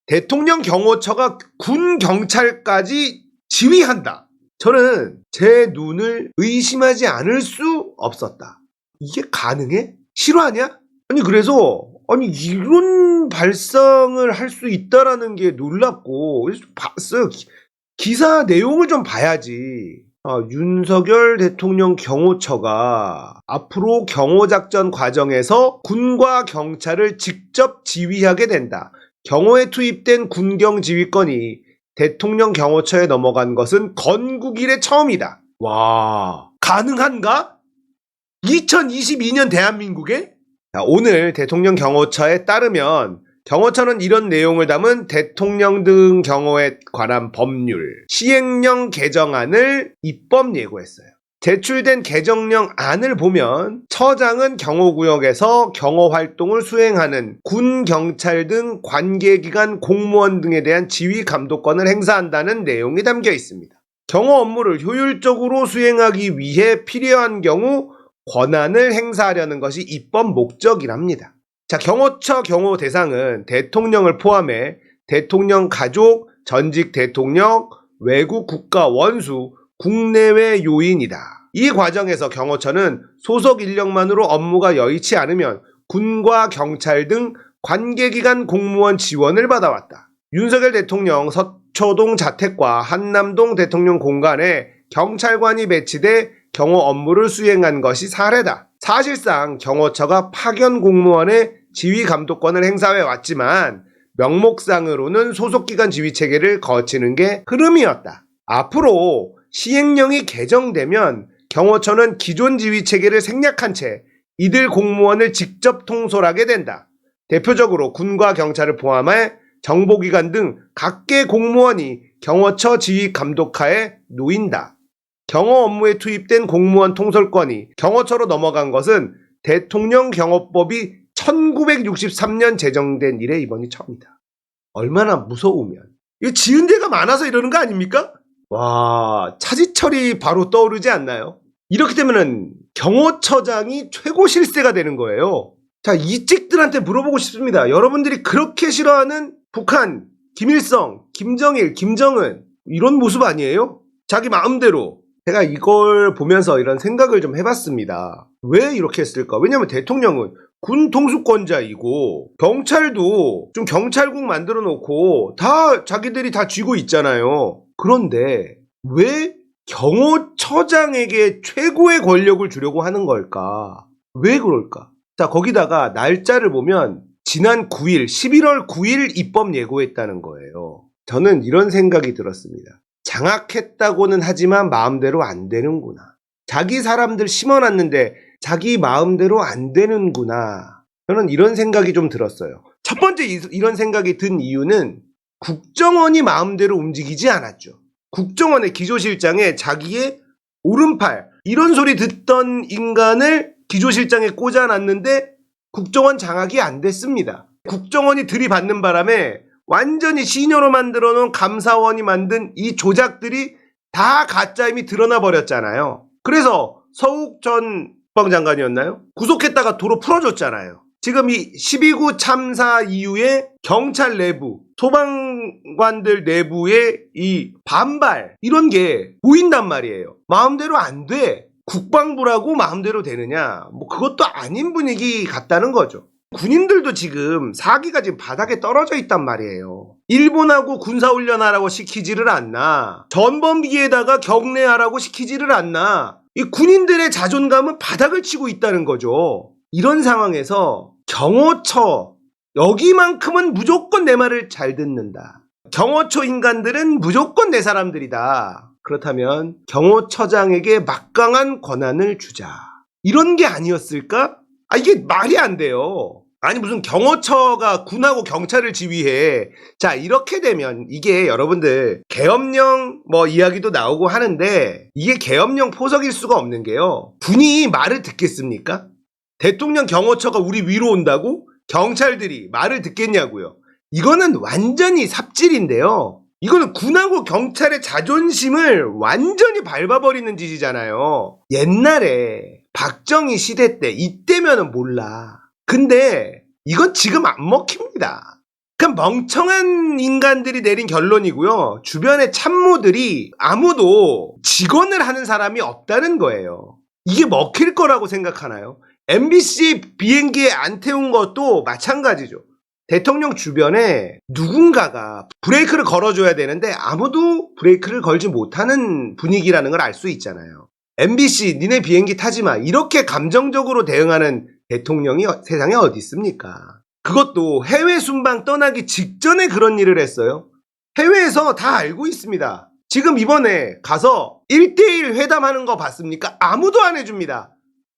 대통령 경호처가 군 경찰까지 지휘한다. 저는 제 눈을 의심하지 않을 수 없었다. 이게 가능해? 실화냐? 그래서 이런 발상을 할 수 있다라는 게 놀랍고, 그래서 봤어요. 기사 내용을 좀 봐야지. 윤석열 대통령 경호처가 앞으로 경호작전 과정에서 군과 경찰을 직접 지휘하게 된다. 경호에 투입된 군경 지휘권이 대통령 경호처에 넘어간 것은 건국 이래 처음이다. 와, 가능한가? 2022년 대한민국에? 오늘 대통령 경호처에 따르면 경호처는 이런 내용을 담은 대통령 등 경호에 관한 법률, 시행령 개정안을 입법 예고했어요. 제출된 개정령 안을 보면 처장은 경호구역에서 경호활동을 수행하는 군, 경찰 등 관계기관 공무원 등에 대한 지휘 감독권을 행사한다는 내용이 담겨 있습니다. 경호 업무를 효율적으로 수행하기 위해 필요한 경우 권한을 행사하려는 것이 입법 목적이랍니다. 자, 경호처 경호 대상은 대통령을 포함해 대통령 가족, 전직 대통령, 외국 국가 원수, 국내외 요인이다. 이 과정에서 경호처는 소속 인력만으로 업무가 여의치 않으면 군과 경찰 등 관계기관 공무원 지원을 받아왔다. 윤석열 대통령 서초동 자택과 한남동 대통령 공간에 경찰관이 배치돼 경호 업무를 수행한 것이 사례다. 사실상 경호처가 파견 공무원의 지휘 감독권을 행사해 왔지만 명목상으로는 소속기관 지휘체계를 거치는 게 흐름이었다. 앞으로 시행령이 개정되면 경호처는 기존 지휘체계를 생략한 채 이들 공무원을 직접 통솔하게 된다. 대표적으로 군과 경찰을 포함해 정보기관 등 각계 공무원이 경호처 지휘 감독하에 놓인다. 경호 업무에 투입된 공무원 통솔권이 경호처로 넘어간 것은 대통령 경호법이 1963년 제정된 이래 이번이 처음이다. 얼마나 무서우면. 이거 지은 데가 많아서 이러는 거 아닙니까? 와, 차지철이 바로 떠오르지 않나요? 이렇게 되면은 경호처장이 최고 실세가 되는 거예요. 자, 이 찍들한테 물어보고 싶습니다. 여러분들이 그렇게 싫어하는 북한, 김일성, 김정일, 김정은 이런 모습 아니에요? 자기 마음대로. 제가 이걸 보면서 이런 생각을 좀 해봤습니다. 왜 이렇게 했을까? 왜냐면 대통령은 군 통수권자이고 경찰도 좀 경찰국 만들어 놓고 다 자기들이 다 쥐고 있잖아요. 그런데 왜 경호처장에게 최고의 권력을 주려고 하는 걸까? 왜 그럴까? 자, 거기다가 날짜를 보면 지난 9일, 11월 9일 입법 예고했다는 거예요. 저는 이런 생각이 들었습니다. 장악했다고는 하지만 마음대로 안 되는구나. 자기 사람들 심어놨는데 자기 마음대로 안 되는구나. 저는 이런 생각이 좀 들었어요. 첫 번째 이런 생각이 든 이유는 국정원이 마음대로 움직이지 않았죠. 국정원의 기조실장에 자기의 오른팔 이런 소리 듣던 인간을 기조실장에 꽂아놨는데 국정원 장악이 안 됐습니다. 국정원이 들이받는 바람에 완전히 시녀로 만들어 놓은 감사원이 만든 이 조작들이 다 가짜임이 드러나 버렸잖아요. 그래서 서욱 전 국방장관이었나요? 구속했다가 도로 풀어줬잖아요. 지금 이 12구 참사 이후에 경찰 내부, 소방관들 내부의 이 반발 이런 게 보인단 말이에요. 마음대로 안 돼. 국방부라고 마음대로 되느냐? 뭐 그것도 아닌 분위기 같다는 거죠. 군인들도 지금 사기가 지금 바닥에 떨어져 있단 말이에요. 일본하고 군사훈련하라고 시키지를 않나. 전범기에다가 경례하라고 시키지를 않나. 이 군인들의 자존감은 바닥을 치고 있다는 거죠. 이런 상황에서 경호처 여기만큼은 무조건 내 말을 잘 듣는다. 경호처 인간들은 무조건 내 사람들이다. 그렇다면 경호처장에게 막강한 권한을 주자. 이런 게 아니었을까? 이게 말이 안 돼요. 아니 무슨 경호처가 군하고 경찰을 지휘해. 자, 이렇게 되면 이게 여러분들 계엄령 뭐 이야기도 나오고 하는데 이게 계엄령 포석일 수가 없는 게요. 군이 말을 듣겠습니까? 대통령 경호처가 우리 위로 온다고 경찰들이 말을 듣겠냐고요. 이거는 완전히 삽질인데요. 이거는 군하고 경찰의 자존심을 완전히 밟아버리는 짓이잖아요. 옛날에 박정희 시대 때 이때면은 몰라. 근데 이건 지금 안 먹힙니다. 그냥 멍청한 인간들이 내린 결론이고요. 주변의 참모들이 아무도 직원을 하는 사람이 없다는 거예요. 이게 먹힐 거라고 생각하나요? MBC 비행기에 안 태운 것도 마찬가지죠. 대통령 주변에 누군가가 브레이크를 걸어줘야 되는데 아무도 브레이크를 걸지 못하는 분위기라는 걸 알 수 있잖아요. MBC 니네 비행기 타지 마 이렇게 감정적으로 대응하는 대통령이 세상에 어디 있습니까? 그것도 해외 순방 떠나기 직전에 그런 일을 했어요. 해외에서 다 알고 있습니다. 지금 이번에 가서 1대1 회담하는 거 봤습니까? 아무도 안 해줍니다.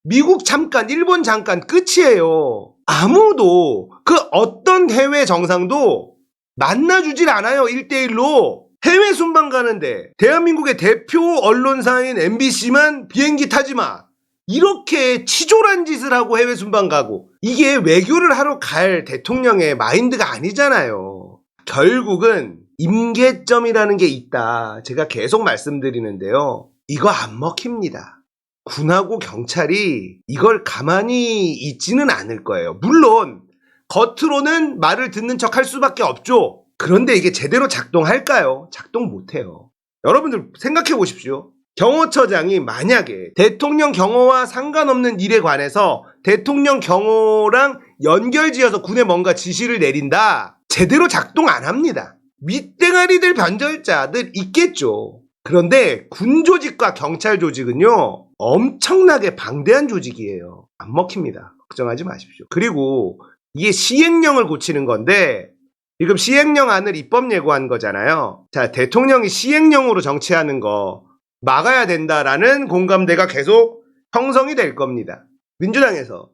미국 잠깐, 일본 잠깐 끝이에요. 아무도 그 어떤 해외 정상도 만나주질 않아요. 1대1로. 해외 순방 가는데 대한민국의 대표 언론사인 MBC만 비행기 타지 마. 이렇게 치졸한 짓을 하고 해외 순방 가고 이게 외교를 하러 갈 대통령의 마인드가 아니잖아요. 결국은 임계점이라는 게 있다. 제가 계속 말씀드리는데요. 이거 안 먹힙니다. 군하고 경찰이 이걸 가만히 있지는 않을 거예요. 물론 겉으로는 말을 듣는 척 할 수밖에 없죠. 그런데 이게 제대로 작동할까요? 작동 못해요. 여러분들 생각해 보십시오. 경호처장이 만약에 대통령 경호와 상관없는 일에 관해서 대통령 경호랑 연결지어서 군에 뭔가 지시를 내린다. 제대로 작동 안 합니다. 윗대가리들 변절자들 있겠죠. 그런데 군 조직과 경찰 조직은요. 엄청나게 방대한 조직이에요. 안 먹힙니다. 걱정하지 마십시오. 그리고 이게 시행령을 고치는 건데 지금 시행령안을 입법 예고한 거잖아요. 자, 대통령이 시행령으로 정치하는 거 막아야 된다라는 공감대가 계속 형성이 될 겁니다. 민주당에서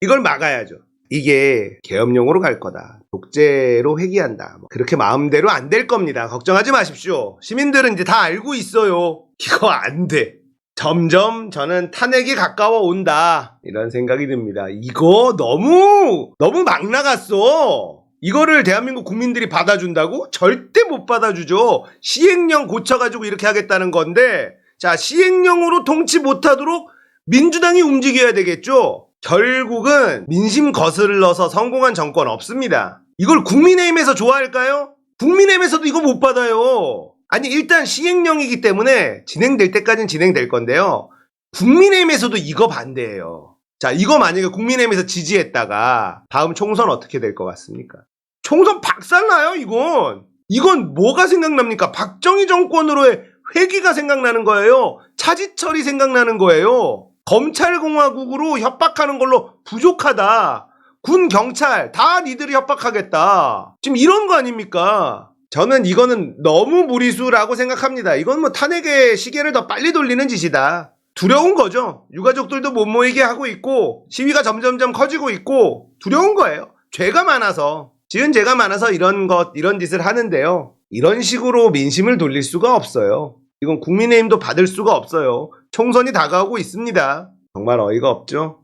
이걸 막아야죠. 이게 계엄령으로 갈 거다. 독재로 회귀한다. 그렇게 마음대로 안 될 겁니다. 걱정하지 마십시오. 시민들은 이제 다 알고 있어요. 이거 안 돼. 점점 저는 탄핵이 가까워 온다. 이런 생각이 듭니다. 이거 너무 막 나갔어. 이거를 대한민국 국민들이 받아준다고? 절대 못 받아주죠. 시행령 고쳐가지고 이렇게 하겠다는 건데, 자, 시행령으로 통치 못하도록 민주당이 움직여야 되겠죠? 결국은 민심 거슬러서 성공한 정권 없습니다. 이걸 국민의힘에서 좋아할까요? 국민의힘에서도 이거 못 받아요. 아니, 일단 시행령이기 때문에 진행될 때까지는 진행될 건데요. 국민의힘에서도 이거 반대해요. 자, 이거 만약에 국민의힘에서 지지했다가 다음 총선 어떻게 될 것 같습니까? 총선 박살나요, 이건. 이건 뭐가 생각납니까? 박정희 정권으로의 회귀가 생각나는 거예요. 차지철이 생각나는 거예요. 검찰공화국으로 협박하는 걸로 부족하다. 군, 경찰 다 니들이 협박하겠다. 지금 이런 거 아닙니까? 저는 이거는 너무 무리수라고 생각합니다. 이건 뭐 탄핵의 시계를 더 빨리 돌리는 짓이다. 두려운 거죠. 유가족들도 못 모이게 하고 있고 시위가 점점점 커지고 있고 두려운 거예요. 죄가 많아서. 지은 죄가 많아서 이런 짓을 하는데요. 이런 식으로 민심을 돌릴 수가 없어요. 이건 국민의힘도 받을 수가 없어요. 총선이 다가오고 있습니다. 정말 어이가 없죠.